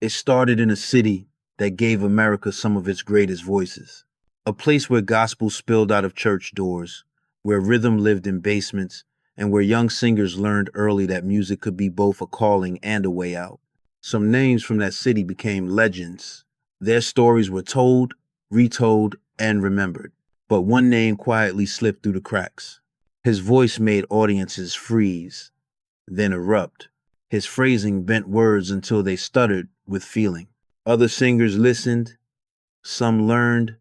It started in a city that gave America some of its greatest voices. A place where gospel spilled out of church doors, where rhythm lived in basements, and where young singers learned early that music could be both a calling and a way out. Some names from that city became legends. Their stories were told, retold, and remembered. But one name quietly slipped through the cracks. His voice made audiences freeze, then erupt. His phrasing bent words until they stuttered with feeling. Other singers listened, some learned,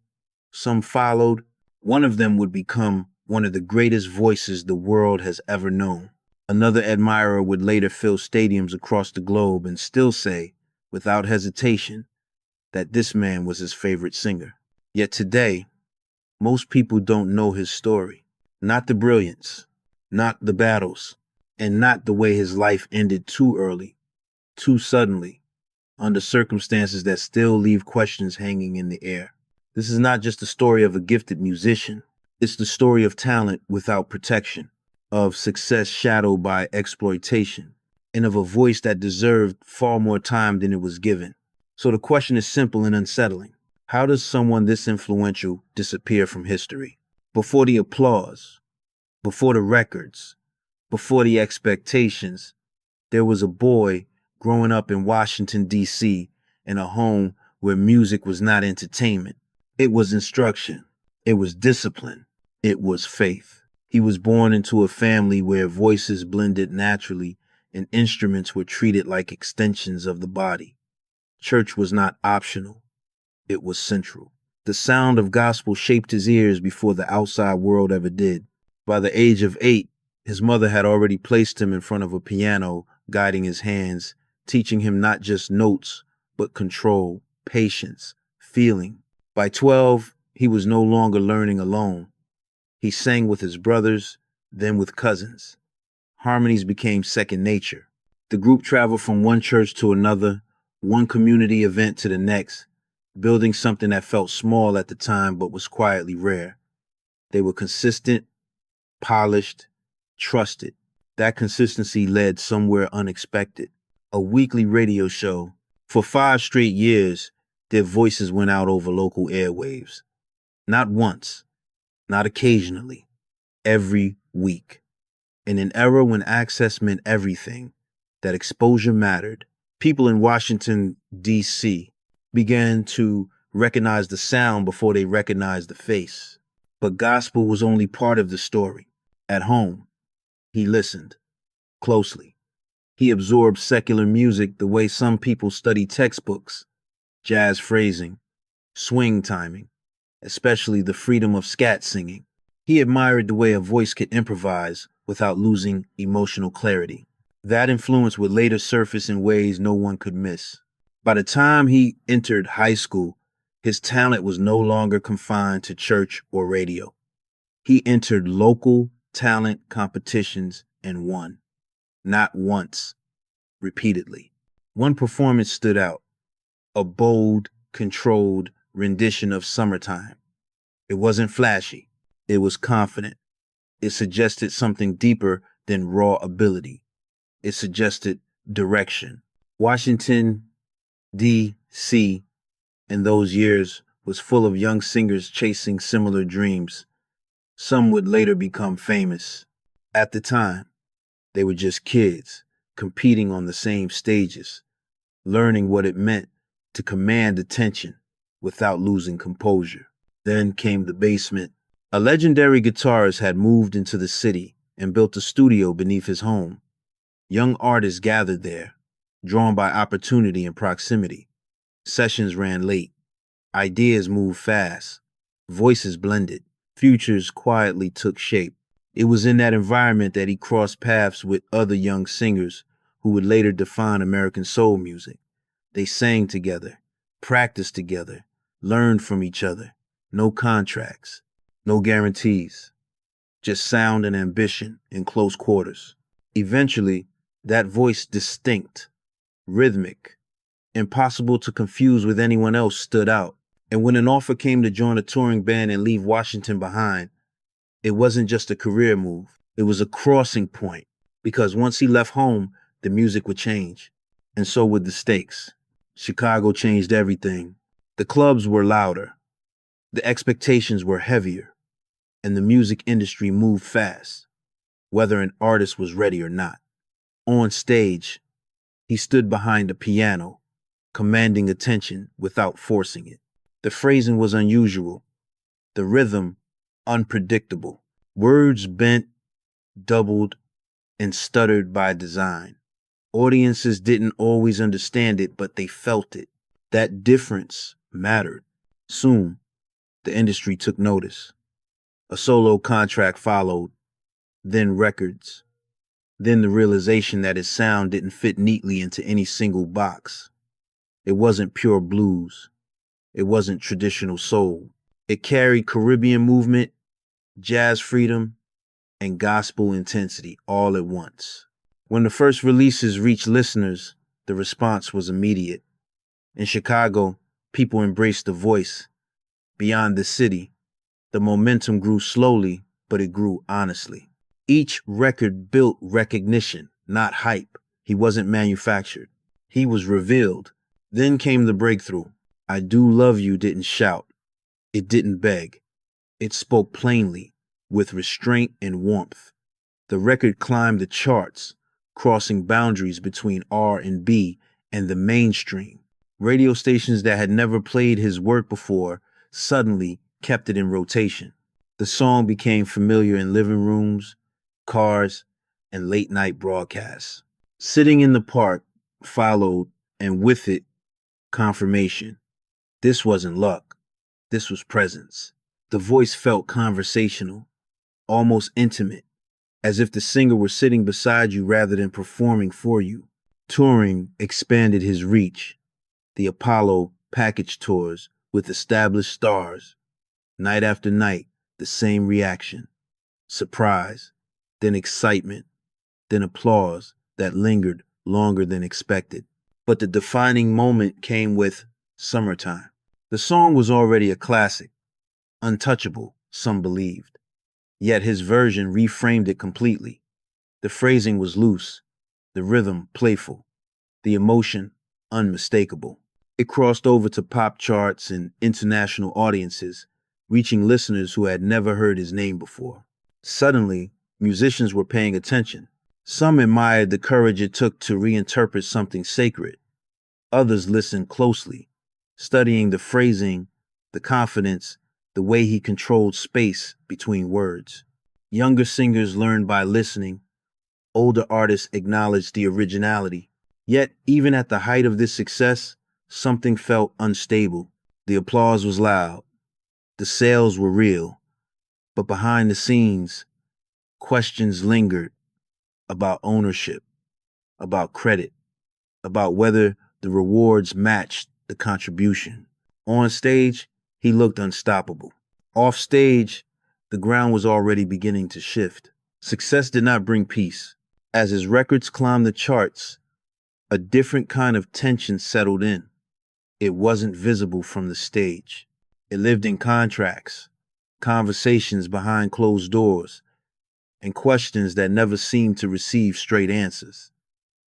some followed. One of them would become one of the greatest voices the world has ever known. Another admirer would later fill stadiums across the globe and still say, without hesitation, that this man was his favorite singer. Yet today, most people don't know his story. Not the brilliance, not the battles, and not the way his life ended too early, too suddenly, under circumstances that still leave questions hanging in the air. This is not just the story of a gifted musician. It's the story of talent without protection, of success shadowed by exploitation, and of a voice that deserved far more time than it was given. So the question is simple and unsettling. How does someone this influential disappear from history? Before the applause, before the records, before the expectations, there was a boy growing up in Washington, D.C., in a home where music was not entertainment. It was instruction. It was discipline. It was faith. He was born into a family where voices blended naturally and instruments were treated like extensions of the body. Church was not optional. It was central. The sound of gospel shaped his ears before the outside world ever did. By the age of 8, his mother had already placed him in front of a piano, guiding his hands, teaching him not just notes, but control, patience, feeling. By 12, he was no longer learning alone. He sang with his brothers, then with cousins. Harmonies became second nature. The group traveled from one church to another, one community event to the next, building something that felt small at the time but was quietly rare. They were consistent, polished, trusted. That consistency led somewhere unexpected. A weekly radio show. For 5 straight years, their voices went out over local airwaves. Not once, not occasionally, every week. In an era when access meant everything, that exposure mattered, people in Washington, D.C. began to recognize the sound before they recognized the face. But gospel was only part of the story. At home, he listened closely. He absorbed secular music the way some people study textbooks, jazz phrasing, swing timing, especially the freedom of scat singing. He admired the way a voice could improvise without losing emotional clarity. That influence would later surface in ways no one could miss. By the time he entered high school, his talent was no longer confined to church or radio. He entered local talent competitions and won. Not once, repeatedly. One performance stood out, a bold, controlled rendition of Summertime. It wasn't flashy. It was confident. It suggested something deeper than raw ability. It suggested direction. Washington, D.C., in those years was full of young singers chasing similar dreams. Some would later become famous. At the time, they were just kids, competing on the same stages, learning what it meant to command attention without losing composure. Then came the basement. A legendary guitarist had moved into the city and built a studio beneath his home. Young artists gathered there, drawn by opportunity and proximity. Sessions ran late. Ideas moved fast. Voices blended. Futures quietly took shape. It was in that environment that he crossed paths with other young singers who would later define American soul music. They sang together, practiced together, learned from each other. No contracts, no guarantees, just sound and ambition in close quarters. Eventually, that voice distinct, rhythmic, impossible to confuse with anyone else stood out. And when an offer came to join a touring band and leave Washington behind, it wasn't just a career move. It was a crossing point, because once he left home, the music would change, and so would the stakes. Chicago changed everything. The clubs were louder, the expectations were heavier, and the music industry moved fast, whether an artist was ready or not. On stage, he stood behind a piano, commanding attention without forcing it. The phrasing was unusual, the rhythm unpredictable. Words bent, doubled, and stuttered by design. Audiences didn't always understand it, but they felt it. That difference mattered. Soon, the industry took notice. A solo contract followed, then records, then the realization that his sound didn't fit neatly into any single box. It wasn't pure blues. It wasn't traditional soul. It carried Caribbean movement, jazz freedom, and gospel intensity all at once. When the first releases reached listeners, the response was immediate. In Chicago, people embraced the voice. Beyond the city, the momentum grew slowly, but it grew honestly. Each record built recognition, not hype. He wasn't manufactured. He was revealed. Then came the breakthrough. I Do Love You didn't shout. It didn't beg. It spoke plainly, with restraint and warmth. The record climbed the charts, crossing boundaries between R&B and the mainstream. Radio stations that had never played his work before suddenly kept it in rotation. The song became familiar in living rooms, cars, and late night broadcasts. Sitting in the Park followed, and with it, confirmation. This wasn't luck. This was presence. The voice felt conversational, almost intimate, as if the singer were sitting beside you rather than performing for you. Touring expanded his reach. The Apollo package tours with established stars. Night after night, the same reaction. Surprise, then excitement, then applause that lingered longer than expected. But the defining moment came with Summertime. The song was already a classic, untouchable, some believed. Yet his version reframed it completely. The phrasing was loose, the rhythm playful, the emotion unmistakable. It crossed over to pop charts and international audiences, reaching listeners who had never heard his name before. Suddenly, musicians were paying attention. Some admired the courage it took to reinterpret something sacred. Others listened closely, studying the phrasing, the confidence, the way he controlled space between words. Younger singers learned by listening. Older artists acknowledged the originality. Yet, even at the height of this success, something felt unstable. The applause was loud. The sales were real. But behind the scenes, questions lingered about ownership, about credit, about whether the rewards matched the contribution. On stage, he looked unstoppable. Off stage, the ground was already beginning to shift. Success did not bring peace. As his records climbed the charts, a different kind of tension settled in. It wasn't visible from the stage. It lived in contracts, conversations behind closed doors, and questions that never seemed to receive straight answers.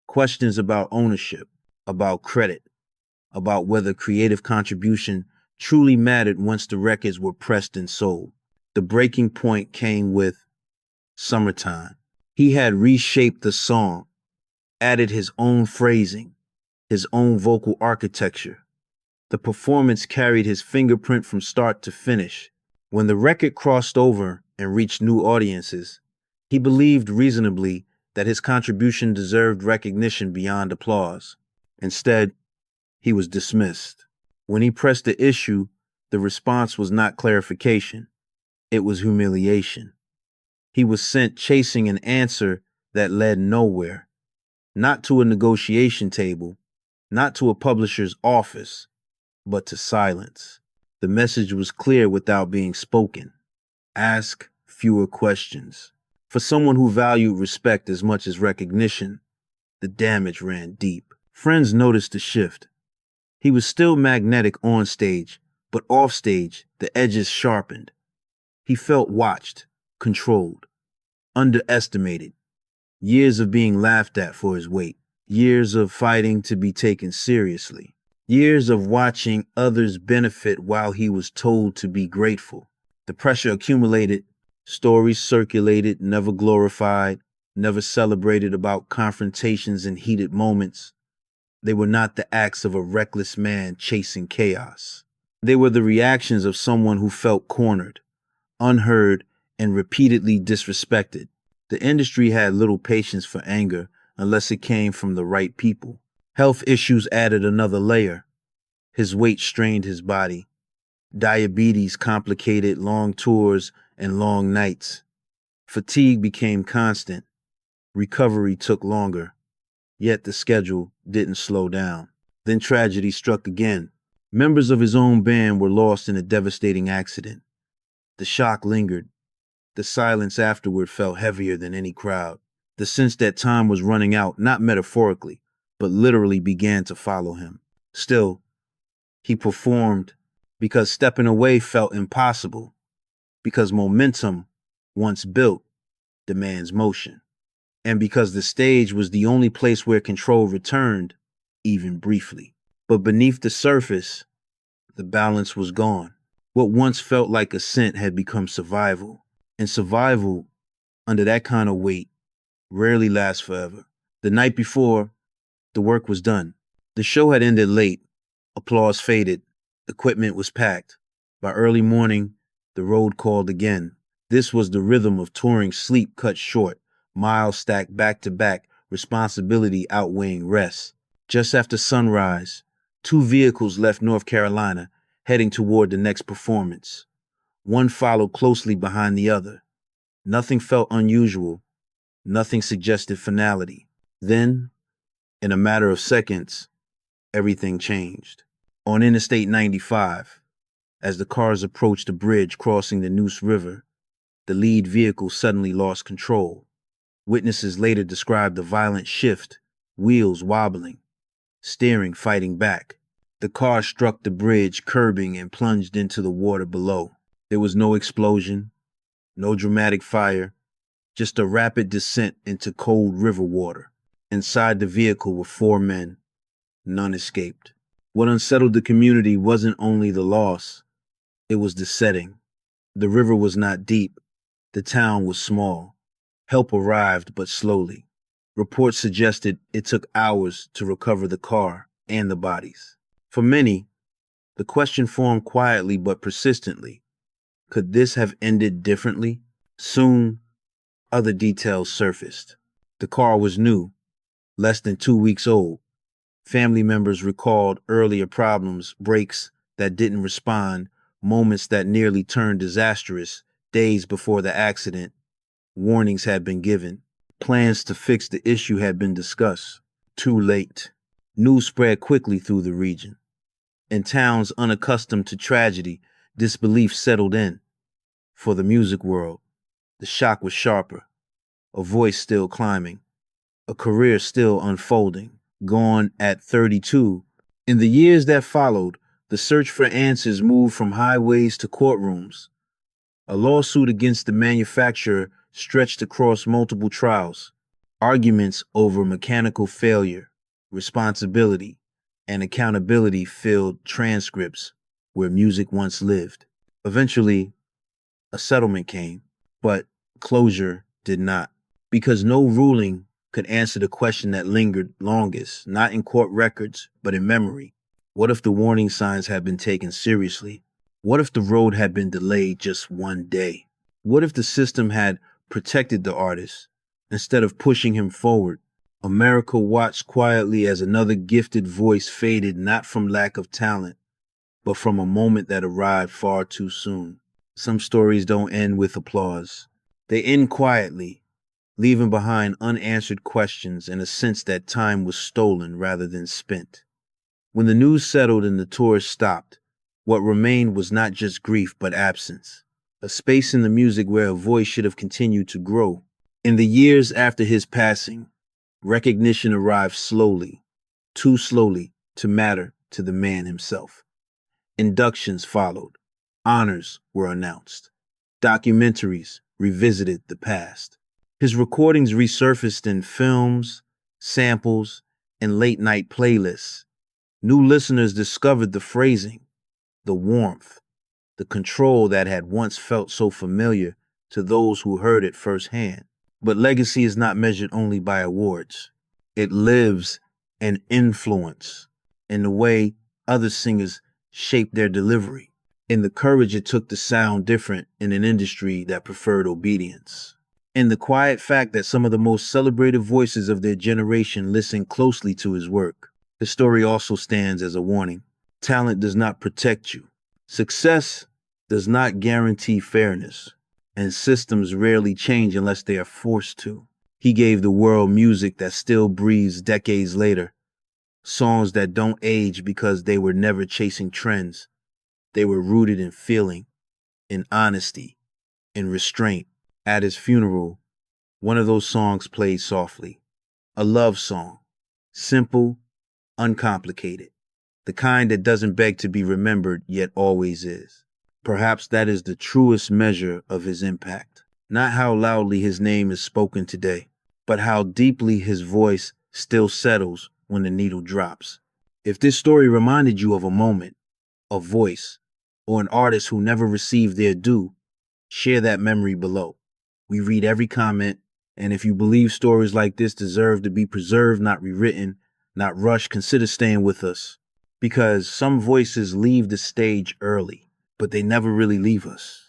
Questions about ownership, about credit, about whether creative contribution truly mattered once the records were pressed and sold. The breaking point came with Summertime. He had reshaped the song, added his own phrasing, his own vocal architecture. The performance carried his fingerprint from start to finish. When the record crossed over and reached new audiences, he believed reasonably that his contribution deserved recognition beyond applause. Instead, he was dismissed. When he pressed the issue, the response was not clarification. It was humiliation. He was sent chasing an answer that led nowhere. Not to a negotiation table, not to a publisher's office, but to silence. The message was clear without being spoken. Ask fewer questions. For someone who valued respect as much as recognition, the damage ran deep. Friends noticed the shift. He was still magnetic on stage, but off stage, the edges sharpened. He felt watched, controlled, underestimated. Years of being laughed at for his weight. Years of fighting to be taken seriously. Years of watching others benefit while he was told to be grateful. The pressure accumulated, stories circulated, never glorified, never celebrated about confrontations and heated moments. They were not the acts of a reckless man chasing chaos. They were the reactions of someone who felt cornered, unheard, and repeatedly disrespected. The industry had little patience for anger unless it came from the right people. Health issues added another layer. His weight strained his body. Diabetes complicated long tours and long nights. Fatigue became constant. Recovery took longer. Yet the schedule didn't slow down. Then tragedy struck again. Members of his own band were lost in a devastating accident. The shock lingered. The silence afterward felt heavier than any crowd. The sense that time was running out, not metaphorically, but literally began to follow him. Still, he performed because stepping away felt impossible, because momentum, once built, demands motion, and because the stage was the only place where control returned, even briefly. But beneath the surface, the balance was gone. What once felt like ascent had become survival, and survival, under that kind of weight, rarely lasts forever. The night before, the work was done. The show had ended late. Applause faded. Equipment was packed. By early morning, the road called again. This was the rhythm of touring sleep cut short, miles stacked back to back, responsibility outweighing rest. Just after sunrise, two vehicles left North Carolina, heading toward the next performance. One followed closely behind the other. Nothing felt unusual. Nothing suggested finality. Then, in a matter of seconds, everything changed. On Interstate 95, as the cars approached a bridge crossing the Neuse River, the lead vehicle suddenly lost control. Witnesses later described the violent shift, wheels wobbling, steering fighting back. The car struck the bridge, curbing, and plunged into the water below. There was no explosion, no dramatic fire, just a rapid descent into cold river water. Inside the vehicle were four men. None escaped. What unsettled the community wasn't only the loss, it was the setting. The river was not deep. The town was small. Help arrived, but slowly. Reports suggested it took hours to recover the car and the bodies. For many, the question formed quietly but persistently. Could this have ended differently? Soon, other details surfaced. The car was new, less than 2 weeks old. Family members recalled earlier problems, brakes that didn't respond, moments that nearly turned disastrous. Days before the accident, warnings had been given. Plans to fix the issue had been discussed. Too late. News spread quickly through the region. In towns unaccustomed to tragedy, disbelief settled in. For the music world, the shock was sharper. A voice still climbing. A career still unfolding. Gone at 32. In the years that followed, the search for answers moved from highways to courtrooms. A lawsuit against the manufacturer stretched across multiple trials. Arguments over mechanical failure, responsibility, and accountability filled transcripts where music once lived. Eventually, a settlement came, but closure did not, because no ruling could answer the question that lingered longest, not in court records, but in memory. What if the warning signs had been taken seriously? What if the road had been delayed just one day? What if the system had protected the artist instead of pushing him forward? America watched quietly as another gifted voice faded, not from lack of talent, but from a moment that arrived far too soon. Some stories don't end with applause. They end quietly, leaving behind unanswered questions and a sense that time was stolen rather than spent. When the news settled and the tours stopped, what remained was not just grief but absence, a space in the music where a voice should have continued to grow. In the years after his passing, recognition arrived slowly, too slowly to matter to the man himself. Inductions followed. Honors were announced. Documentaries revisited the past. His recordings resurfaced in films, samples, and late-night playlists. New listeners discovered the phrasing, the warmth, the control that had once felt so familiar to those who heard it firsthand. But legacy is not measured only by awards. It lives in influence, in the way other singers shape their delivery, in the courage it took to sound different in an industry that preferred obedience, in the quiet fact that some of the most celebrated voices of their generation listened closely to his work. His story also stands as a warning. Talent does not protect you. Success does not guarantee fairness, and systems rarely change unless they are forced to. He gave the world music that still breathes decades later, songs that don't age because they were never chasing trends. They were rooted in feeling, in honesty, in restraint. At his funeral, one of those songs played softly, a love song, simple, uncomplicated, the kind that doesn't beg to be remembered yet always is. Perhaps that is the truest measure of his impact. Not how loudly his name is spoken today, but how deeply his voice still settles when the needle drops. If this story reminded you of a moment, a voice, or an artist who never received their due, share that memory below. We read every comment, and if you believe stories like this deserve to be preserved, not rewritten, not rushed, consider staying with us. Because some voices leave the stage early, but they never really leave us.